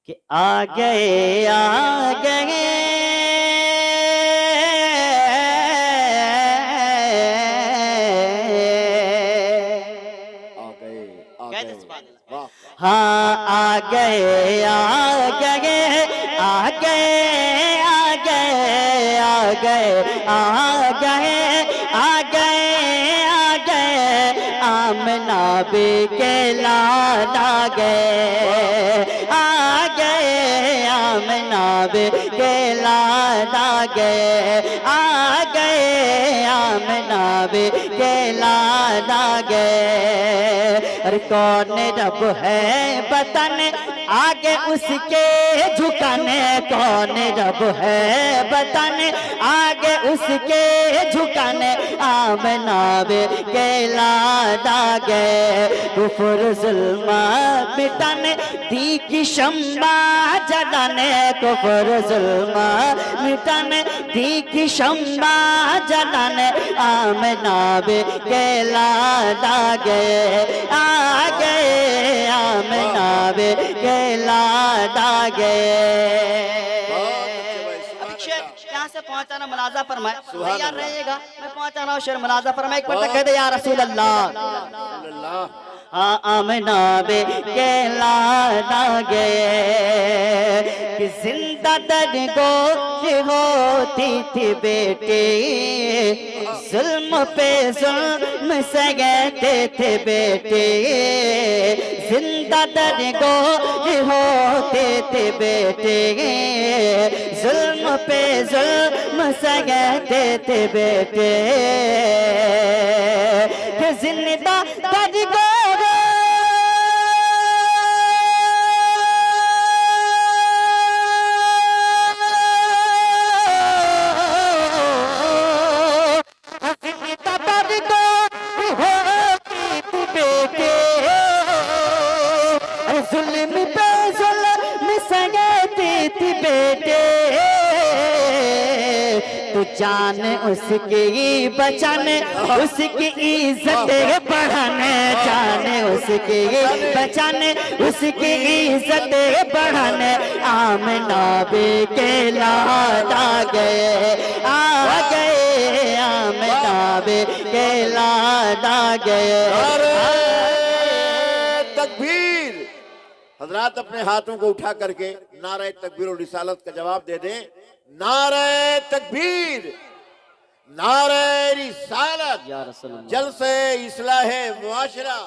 कि आ गए आ गए हाँ आ गए आ गए आ गए आ गए आ गए आ गए आ गए आ गए आमना के लाड आ गए आ गए आमना के लाड आ गए आ गए आमना के लाड आ गए। अरे कौन रब है बताने आगे उसके झुकाने कौन रब है बताने आगे उसके झुकाने आमना के लाड आ गए कुफर जुल्म मिटाने दी की शम्मा जलाने कुफर जुल्म मिटाने दी की शम्मा जलाने आमना के लाड आ गए आ गए आमना के लाड आ गए। यहाँ से पहुंचाना मुलाजा फरमाए, तैयार रहिएगा, मैं पहुंचा रहा हूँ शेर मुलाजा फरमाए। एक बार तक कह दे या रसूल अल्लाह आमना के लाड आ गए कि जिंदा दरगोश होती थी बेटी जुल्म पे जुल्म सहते थे बेटे जिंदा दरगोश होते थे बेटे जुल्म पे जुल्म सहते थे बेटे कि जिंदा दरगोश जुल्म पे जुल्म सहते थे बेटे तो जान उसकी बचाने उसकी इज्जत बढ़ाने जाने उसकी बचाने उसकी इज्जत बढ़ाने आमना के लाड आ गए आमना के लाड आ गए। तकबीर। हजरात अपने हाथों को उठा करके नारे तकबीर और रिसालत का जवाब दे दें। नारे तकबीर नारे रिसालत जलसे इस्लाहे मुआशरा।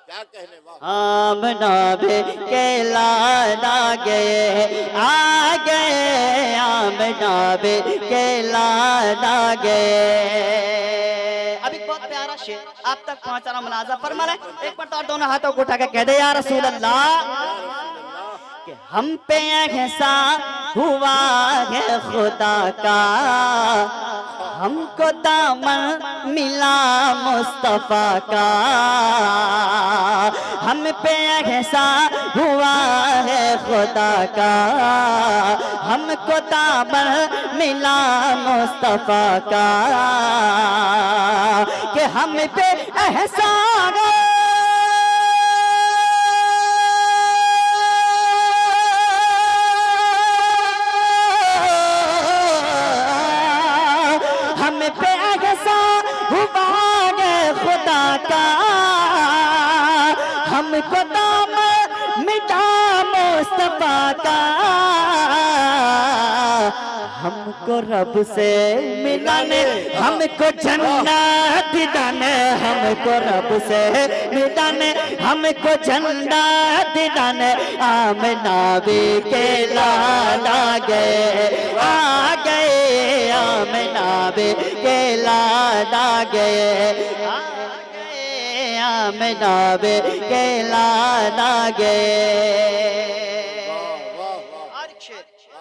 क्या कहने आमना के लाड आ गए आमना के लाड आ गए। अभी बहुत प्यारा शेर आप तक पहुंचाना मुलाजा फरमा रहे। एक बार तो दोनों हाथों को उठा के कह दे या रसूल अल्लाह कि हम पे एहसान हुआ है खुदा का हमको दामन मिला मुस्तफा का हम पे एहसान हुआ है खुदा का हमको दामन मिला मुस्तफा का कि हम पे एहसान हमको दाम मिटा मुस्तफा का हमको रब से मिलाने हमको जन्नत दिलाने हमको रब से मिलाने हमको जन्नत दिलाने आमना के लाड आ गए आमना के लाड आ गए आमना के लाड आ गए।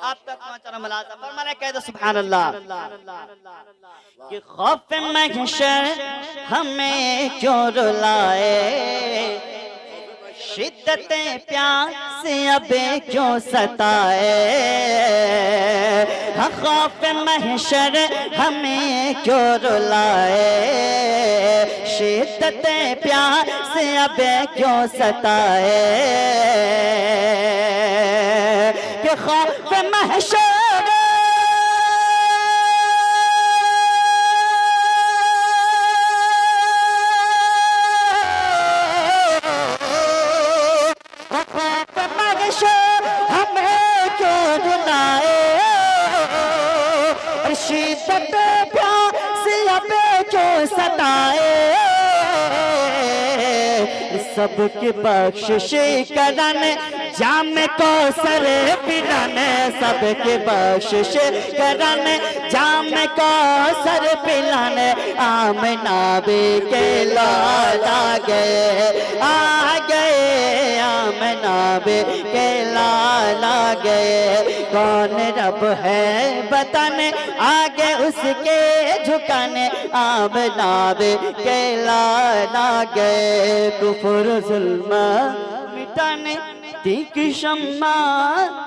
आप तक पहुंचाना मुलाजा फरमाना कह दो सुभान अल्लाह कि खौफ महशर हमें क्यों रुलाए शिद्दत प्यास अब क्यों सताए खौफ महशर हमें क्यों रुलाए शिद्दत प्यास अब क्यों सताए के खौफ महशर हमें क्यों रुलाए, शिद्दत प्यास पे क्यों सताए, सबकी बख्शिश करन जाम को सर पिलन, सबकी बख्शिश करन जाम को सर पिलन, आमना बे के लाला गए आ गए, आमना बे के लाला गए, कौन रब है बताने आगे उसके झुकाने, आमना बे के लाला गए, कुफर जुल्म मिटाने तीक शम्मा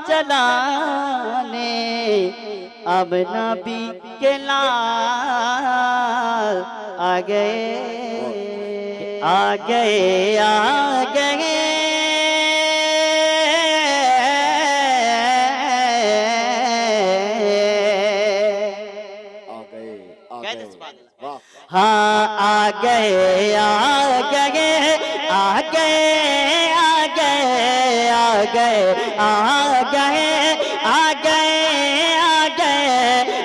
जलाने, अब नबी के लाल आ गए आ गए आ गए, हाँ आ गए आ गए आ गए आ गए आ गए आ गए आ गए आ गए,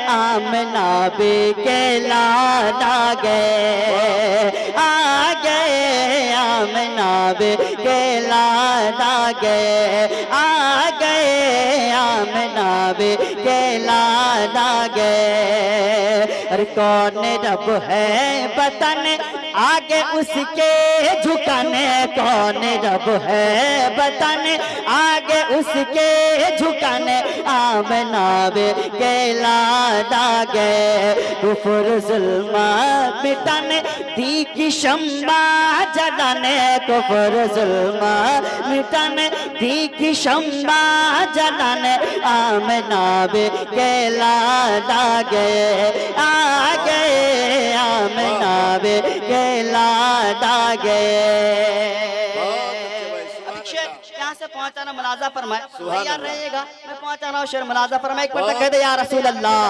आमना बे के लाला गए आ गए, आमना बे के लाला गए आ गए, आमना बे के लाला गए, अरे कौन रब है बताने आगे उसके झुकाने, कौन रब है बताने आगे उसके झुकाने, आमना बे के लाला गए, कुफर जुल्म मिटाने तीखी शम्मा जलाने, कुफर जुल्म मिटाने तीखी शम्मा जलाने, आमना बे के लाला गए आ गए, आमना बे के लाला गए। यहाँ से पहुंचाना मुलाजा फरमाए, तैयार रहिएगा, मैं पहुंचा रहा हूँ शेर मुलाजा फरमाए, एक बार कह दे या रसूल अल्लाह,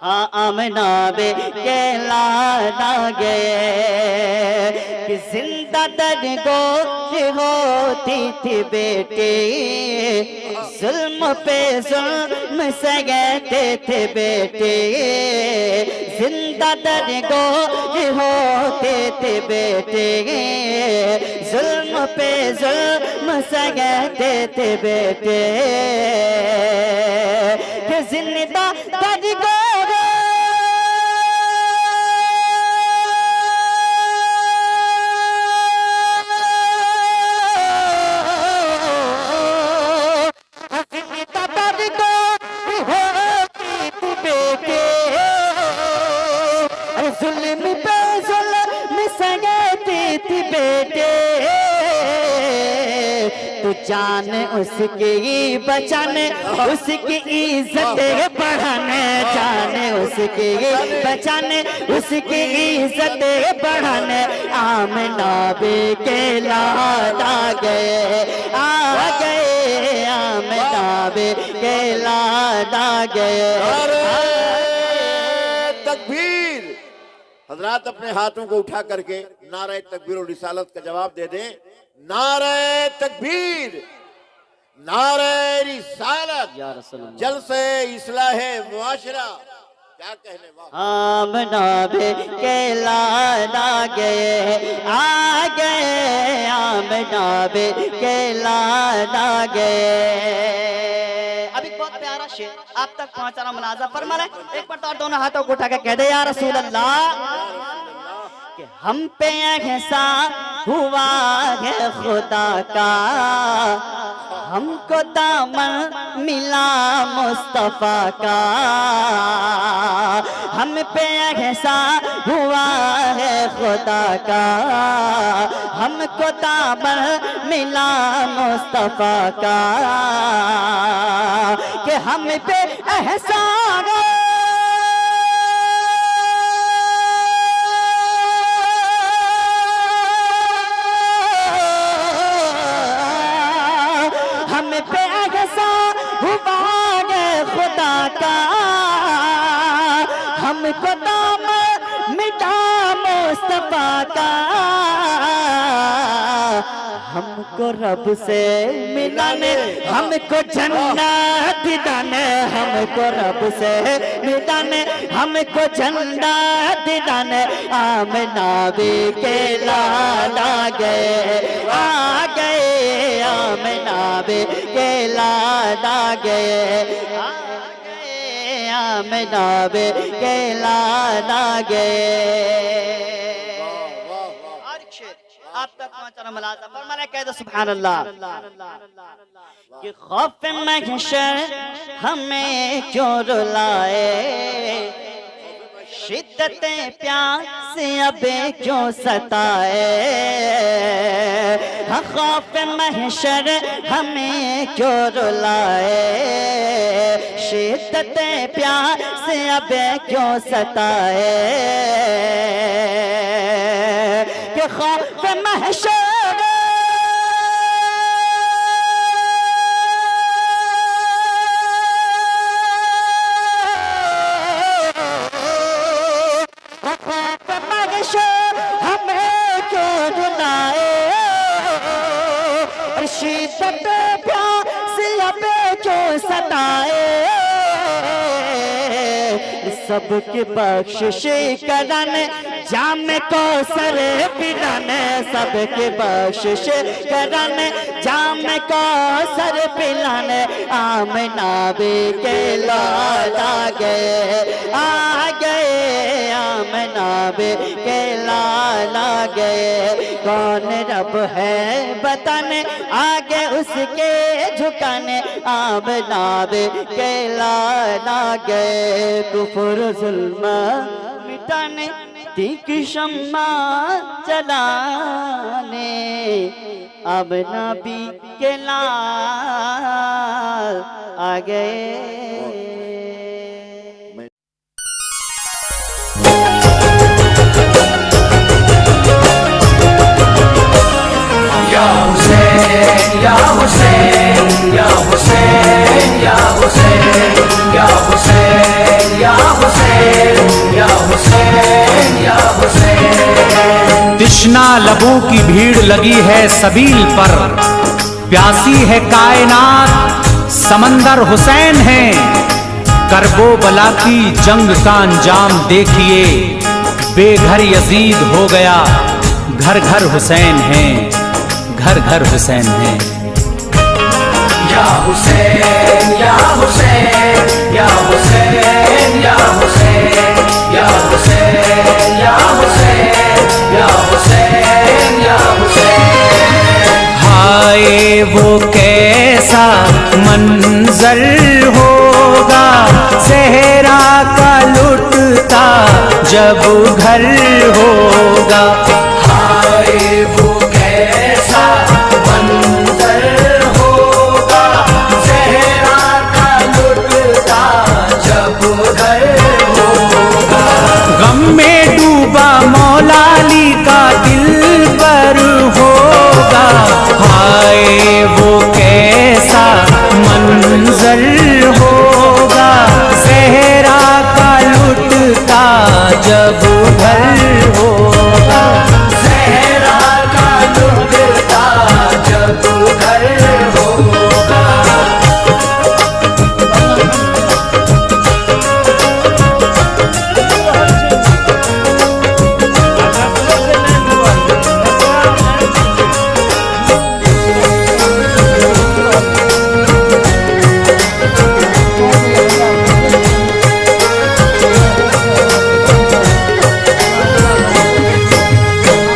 आमना बे के लाला गए, कि जिंदा दरगोश होती थी बेटी, जुल्म पे जुल्म सहते थे बेटे, जिंदा दरगोश होते थे बेटे, जुल्म पे जुल्म सहते थे बेटे, कि जिंदा दरगोश जुल्म पे जुल्म सहती थी बेटे, तो जान उसकी बचाने उसकी इज्जत बढ़ाने, जाने उसकी बचाने उसकी इज्जत बढ़ाने, आमना बे के लाला गए आ गए, आमना बे के लाला गए। तकबीर। हजरात अपने हाथों को उठा करके नारे तकबीर और रिसालत का जवाब दे दें। नारे तकबीर, नारे रिसालत, जलसे इस्लाहे मुआशरा। क्या कहने वाह। आमना बे के लाला गए आ गए, आमना बे के लाला गए। अभी बहुत प्यारा शेर आप तक पहुंचा रहा मुलाजा फरमा रहे, एक बार तो और दोनों हाथों को उठा के कह दे या रसूल अल्लाह, कि हम पे एहसान हुआ है खुदा का, हमको दामन मिला मुस्तफा का, हम पे एहसान हुआ है खुदा का, हमको दामन मिला मुस्तफा का, कि हम पे एहसान हुआ गे खुदा का, हमको दाम मिटा मुस्तफा का, हमको रब से मिलाने, हमको जन्नत दिलाने, हमको रब से मिलाने, हमको जन्नत दिलाने, आमना भी के लाला गए आ गए, आमना भी के लाला गए आ गए, आमना भी के लाला गए। आप तक पहुंचा मुलाज़ा फरमाया, कह दो सुभान अल्लाह। कि खौफ महशर हमें क्यों रुलाए, शिद्दते प्यास अब क्यों सताए, हाँ खौफ महशर हमें क्यों रुलाए, शिद्दते प्यास अब क्यों सताए, कि खौफ महशर हमें क्यों रुलाए, शिद्दत प्यास अब क्यों सताए, सबके बख्शिश करने जाम को सर पिलाने, सबके बख्शिश करने जाम को सर पिलाने, आमना भी के लाला गए आ गए, आमना भी के लाला गए। कौन रब है बताने, आगे उसके झुकाने, आमना भी के लाला गए। कुफर जुल्म मिटाने, तीक शम्मा जलाने, अब नबी के लाल आ गए। या हुसैन या हुसैन या हुसैन या हुसैन या हुसैन या हुसैन या हुसैन या हुसैन। तिश्ना लबों की भीड़ लगी है सबील पर, प्यासी है कायनात समंदर हुसैन है। करबो बला की जंग का अंजाम देखिए, बेघर यजीद हो गया, घर घर हुसैन है, घर घर हुसैन है। या हुसैन या हुसैन या हुसैन या हुसैन या हुसैन या हुसैन या हुसैन या हुसैन। हाय वो कैसा मंजर होगा, सहरा का लुटता जब घर होगा। हाय वो कैसा मंजर होगा, सहरा का लुटता जब घर होगा। गम में डूबा मौलाली का दिल पर होगा, हाय वो कैसा मंजर होगा, सहरा का लुटता जब घर होगा। सहरा का लुटता जब घर होगा।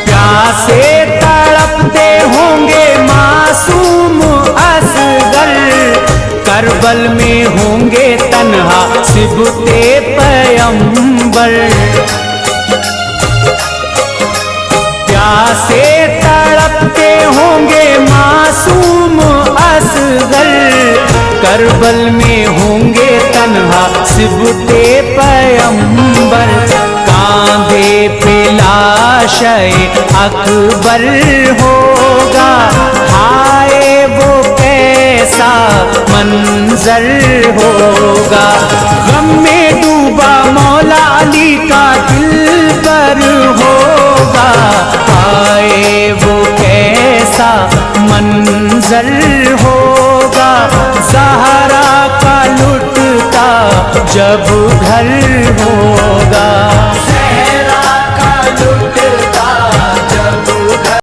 प्यासे तड़पते होंगे मासूम असगर, करबल में होंगे तन्हा सिबते पैगंबर। प्यासे तड़पते होंगे मासूम असगर, करबल में होंगे तन्हा सिबते पैगंबर। कांधे पे लाशे अकबर होगा, हाय वो कैसा मंजर मंजर होगा। गम में डूबा मौला अली का दिल पर होगा, आए वो कैसा मंजर होगा। ज़हरा का लुटता जब घर होगा, ज़हरा का लुटता